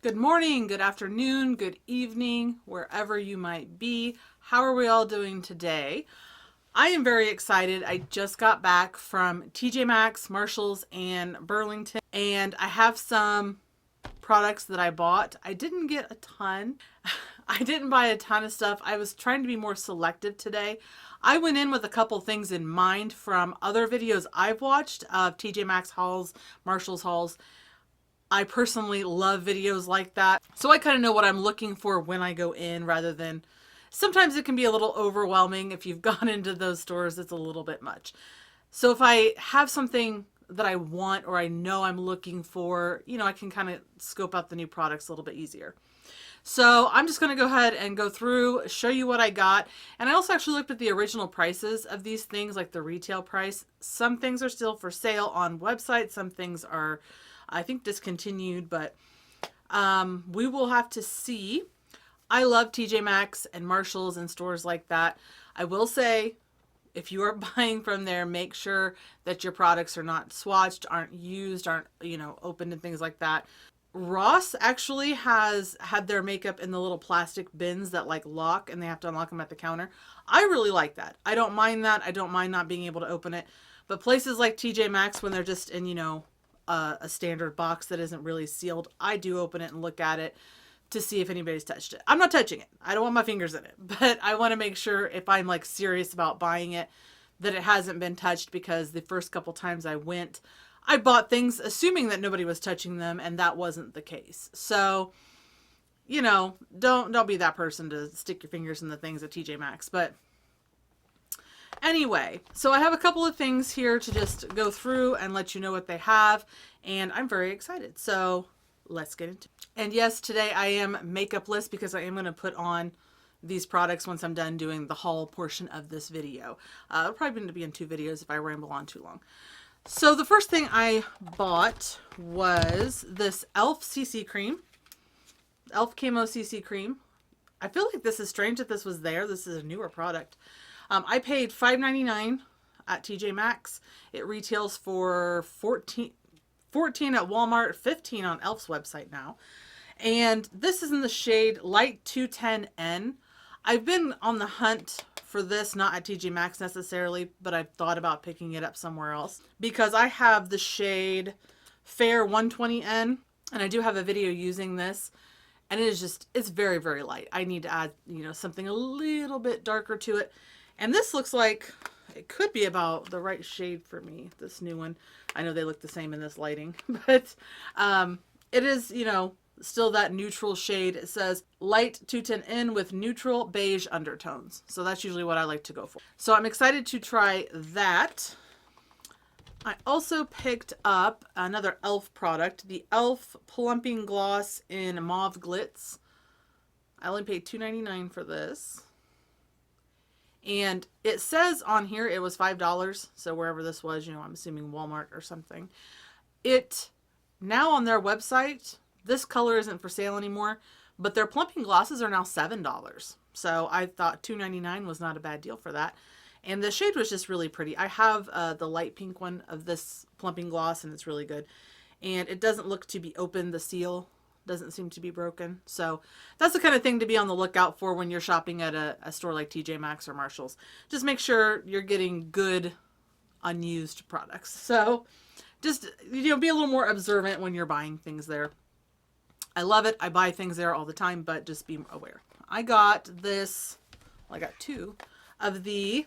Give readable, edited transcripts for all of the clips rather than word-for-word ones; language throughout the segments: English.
Good morning, good afternoon, good evening, wherever you might be. How are we all doing today? I am very excited. I just got back from TJ Maxx, Marshalls, and Burlington, and I have some products that I bought. I didn't get a ton. I didn't buy a ton of stuff. I was trying to be more selective today. I went in with a couple things in mind from other videos I've watched of TJ Maxx hauls, Marshalls hauls. I personally love videos like that. So I kind of know what I'm looking for when I go in rather than sometimes it can be a little overwhelming. If you've gone into those stores, it's a little bit much. So if I have something that I want or I know I'm looking for, I can kind of scope out the new products a little bit easier. So I'm just going to go ahead and go through, show you what I got. And I also actually looked at the original prices of these things, like the retail price. Some things are still for sale on websites. Some things are, I think, discontinued, but we will have to see. I love TJ Maxx and Marshalls and stores like that. I will say, if you are buying from there, make sure that your products are not swatched, aren't used, aren't, opened and things like that. Ross actually has had their makeup in the little plastic bins that like lock and they have to unlock them at the counter. I really like that. I don't mind that. I don't mind not being able to open it. But places like TJ Maxx, when they're just in, a standard box that isn't really sealed, I do open it and look at it to see if anybody's touched it. I'm not touching it. I don't want my fingers in it, but I want to make sure if I'm like serious about buying it that it hasn't been touched, because the first couple times I went, I bought things assuming that nobody was touching them, and that wasn't the case. So, don't be that person to stick your fingers in the things at TJ Maxx. But anyway, so I have a couple of things here to just go through and let you know what they have, and I'm very excited. So let's get into it. And yes, today I am makeupless because I am going to put on these products once I'm done doing the haul portion of this video. It'll probably need to be in 2 videos if I ramble on too long. So the first thing I bought was this e.l.f. CC cream. e.l.f. Camo CC cream. I feel like this is strange that this was there. This is a newer product. I paid $5.99 at TJ Maxx. It retails for $14 at Walmart, $15 on e.l.f.'s website now. And this is in the shade Light 210N. I've been on the hunt for this, not at TJ Maxx necessarily, but I've thought about picking it up somewhere else because I have the shade Fair 120N, and I do have a video using this, and it's very, very light. I need to add, something a little bit darker to it. And this looks like it could be about the right shade for me, this new one. I know they look the same in this lighting, but it is, still that neutral shade. It says Light 210N with neutral beige undertones. So that's usually what I like to go for. So I'm excited to try that. I also picked up another e.l.f. product, the e.l.f. Plumping Gloss in Mauve Glitz. I only paid $2.99 for this. And it says on here it was $5. So wherever this was, I'm assuming Walmart or something. It now on their website, this color isn't for sale anymore, but their plumping glosses are now $7. So I thought $2.99 was not a bad deal for that. And the shade was just really pretty. I have the light pink one of this plumping gloss, and it's really good. And it doesn't look to be open. The seal doesn't seem to be broken. So that's the kind of thing to be on the lookout for when you're shopping at a store like TJ Maxx or Marshalls. Just make sure you're getting good unused products. So just, be a little more observant when you're buying things there. I love it. I buy things there all the time, but just be aware. I got this, I got 2 of the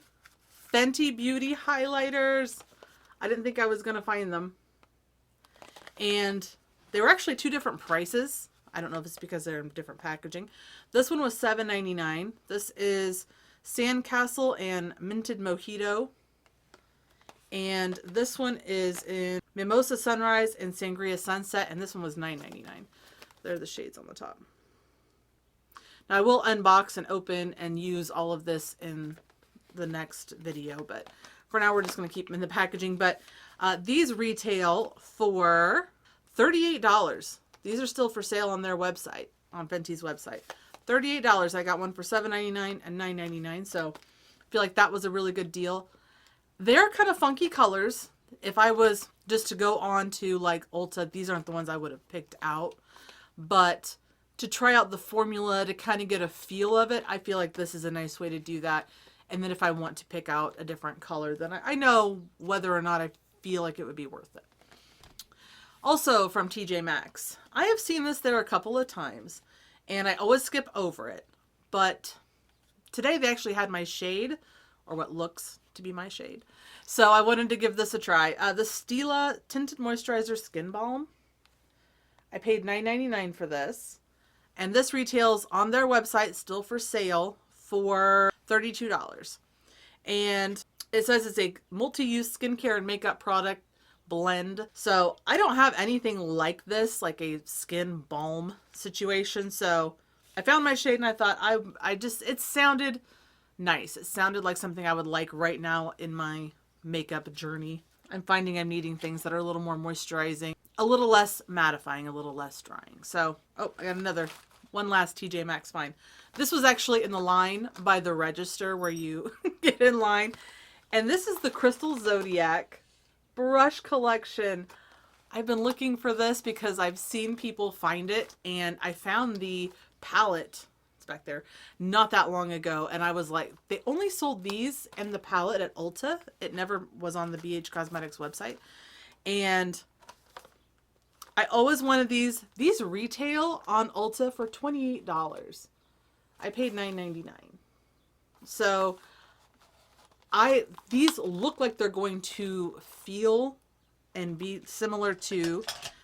Fenty Beauty highlighters. I didn't think I was going to find them. And they were actually 2 different prices. I don't know if it's because they're in different packaging. This one was $7.99. This is Sandcastle and Minted Mojito. And this one is in Mimosa Sunrise and Sangria Sunset. And this one was $9.99. They're the shades on the top. Now I will unbox and open and use all of this in the next video, but for now we're just going to keep them in the packaging. But these retail for $38. These are still for sale on their website, on Fenty's website. $38. I got one for $7.99 and $9.99, so I feel like that was a really good deal. They're kind of funky colors. If I was just to go on to like Ulta, these aren't the ones I would have picked out. but to try out the formula to kind of get a feel of it, I feel like this is a nice way to do that. And then if I want to pick out a different color, then I know whether or not I feel like it would be worth it. Also from TJ Maxx, I have seen this there a couple of times, and I always skip over it. But today they actually had my shade, or what looks to be my shade. So I wanted to give this a try. The Stila Tinted Moisturizer Skin Balm. I paid $9.99 for this. And this retails on their website, still for sale, for $32. And it says it's a multi-use skincare and makeup product blend. So I don't have anything like this, like a skin balm situation. So I found my shade and I thought it sounded nice. It sounded like something I would like right now in my makeup journey. I'm finding I'm needing things that are a little more moisturizing, a little less mattifying, a little less drying. So, oh, I got one last TJ Maxx find. This was actually in the line by the register where you get in line. And this is the Crystal Zodiac brush collection. I've been looking for this because I've seen people find it, and I found the palette, it's back there, not that long ago, and I was like, they only sold these and the palette at Ulta. It never was on the BH Cosmetics website. And I always wanted these. These retail on Ulta for $28. I paid $9.99. So these look like they're going to feel and be similar to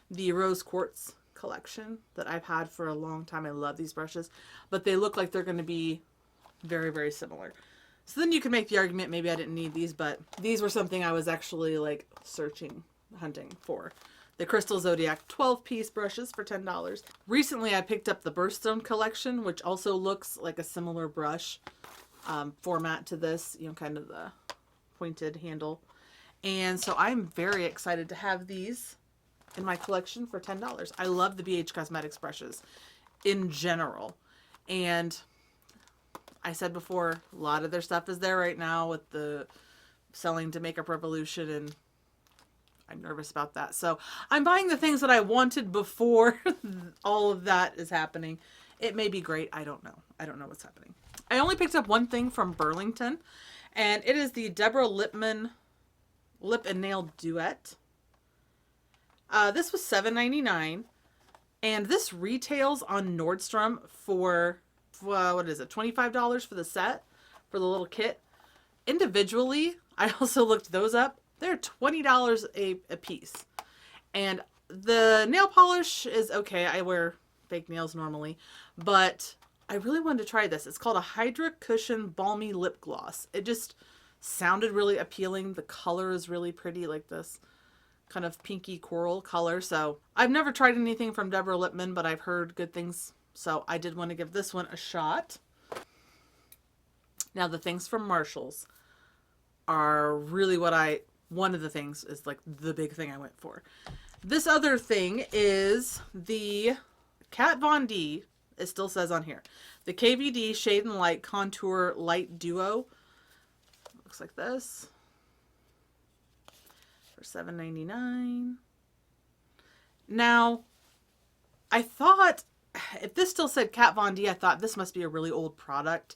the Rose Quartz collection that I've had for a long time. I love these brushes, but they look like they're going to be very, very similar. So then you can make the argument, maybe I didn't need these, but these were something I was actually like hunting for. The Crystal Zodiac 12-piece brushes for $10. Recently, I picked up the Birthstone collection, which also looks like a similar brush format to this, you know, kind of the pointed handle. And so I'm very excited to have these in my collection for $10. I love the BH Cosmetics brushes in general. And I said before, a lot of their stuff is there right now with the selling to Makeup Revolution, and I'm nervous about that. So I'm buying the things that I wanted before all of that is happening. It may be great. I don't know. I don't know what's happening. I only picked up one thing from Burlington, and it is the Deborah Lippmann Lip and Nail Duet. This was $7.99, and this retails on Nordstrom for, what is it, $25 for the set, for the little kit. Individually, I also looked those up. They're $20 a piece. And the nail polish is okay. I wear fake nails normally, but I really wanted to try this. It's called a Hydra Cushion Balmy Lip Gloss. It just sounded really appealing. The color is really pretty, like this kind of pinky coral color. So I've never tried anything from Deborah Lippmann, but I've heard good things. So I did want to give this one a shot. Now the things from Marshall's are really one of the things is like the big thing I went for. This other thing is the Kat Von D, it still says on here, the KVD Shade and Light Contour Light Duo. Looks like this. For $7.99. Now, I thought, if this still said Kat Von D, I thought this must be a really old product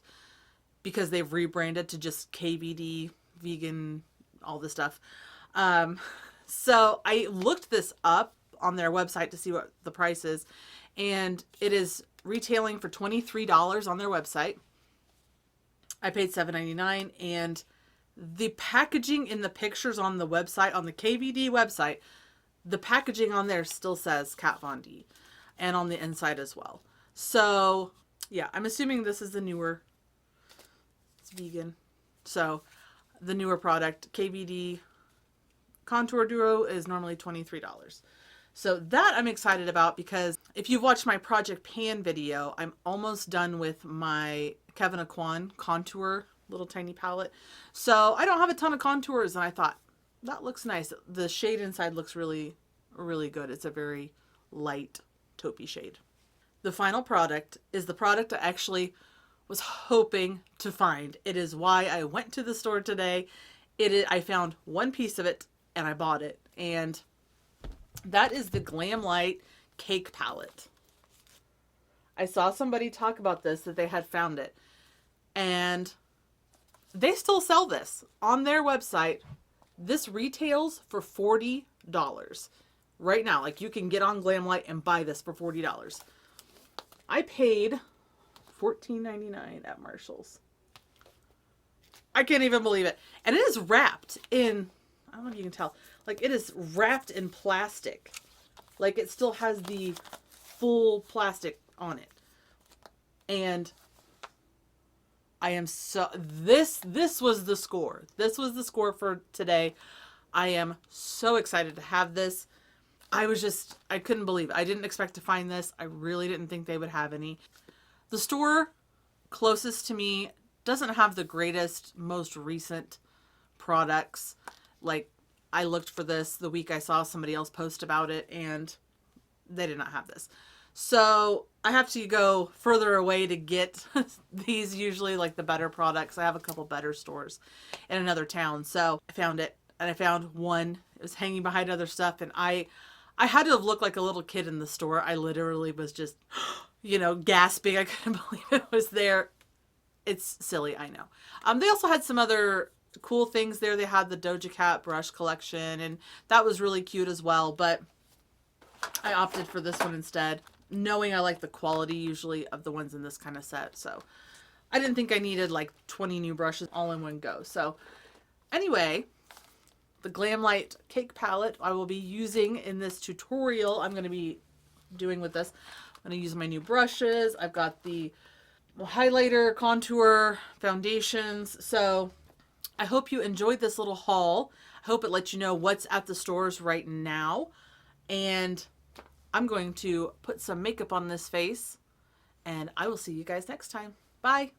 because they've rebranded to just KVD, vegan, all this stuff. So I looked this up on their website to see what the price is, and it is retailing for $23 on their website. I paid $7.99, and the packaging in the pictures on the website, on the KVD website, the packaging on there still says Kat Von D, and on the inside as well. So yeah, I'm assuming this is the newer, it's vegan. So the newer product, KVD Contour Duo, is normally $23. So that I'm excited about, because if you've watched my Project Pan video, I'm almost done with my Kevin Aquan contour little tiny palette. So I don't have a ton of contours, and I thought that looks nice. The shade inside looks really, really good. It's a very light taupey shade. The final product is the product I actually was hoping to find. It is why I went to the store today. I found one piece of it and I bought it, and that is the Glam Light Cake Palette. I saw somebody talk about this, that they had found it. And they still sell this on their website. This retails for $40 right now. Like, you can get on Glamlight and buy this for $40. I paid $14.99 at Marshall's. I can't even believe it. And it is wrapped in, I don't know if you can tell, like, it is wrapped in plastic. Like, it still has the full plastic on it. And I am so, this was the score. This was the score for today. I am so excited to have this. I couldn't believe it. I didn't expect to find this. I really didn't think they would have any. The store closest to me doesn't have the greatest, most recent products. Like, I looked for this the week I saw somebody else post about it, and they did not have this. So I have to go further away to get these, usually like the better products. I have a couple better stores in another town. So I found it, and I found one. It was hanging behind other stuff, and I had to have looked like a little kid in the store. I literally was just, gasping. I couldn't believe it was there. It's silly, I know. They also had some other cool things there. They had the Doja Cat brush collection, and that was really cute as well. But I opted for this one instead, knowing I like the quality usually of the ones in this kind of set. So I didn't think I needed like 20 new brushes all in one go. So anyway, the Glamlight cake palette I will be using in this tutorial I'm going to be doing with this. I'm going to use my new brushes. I've got the highlighter, contour, foundations. So I hope you enjoyed this little haul. I hope it lets you know what's at the stores right now. And I'm going to put some makeup on this face, and I will see you guys next time. Bye.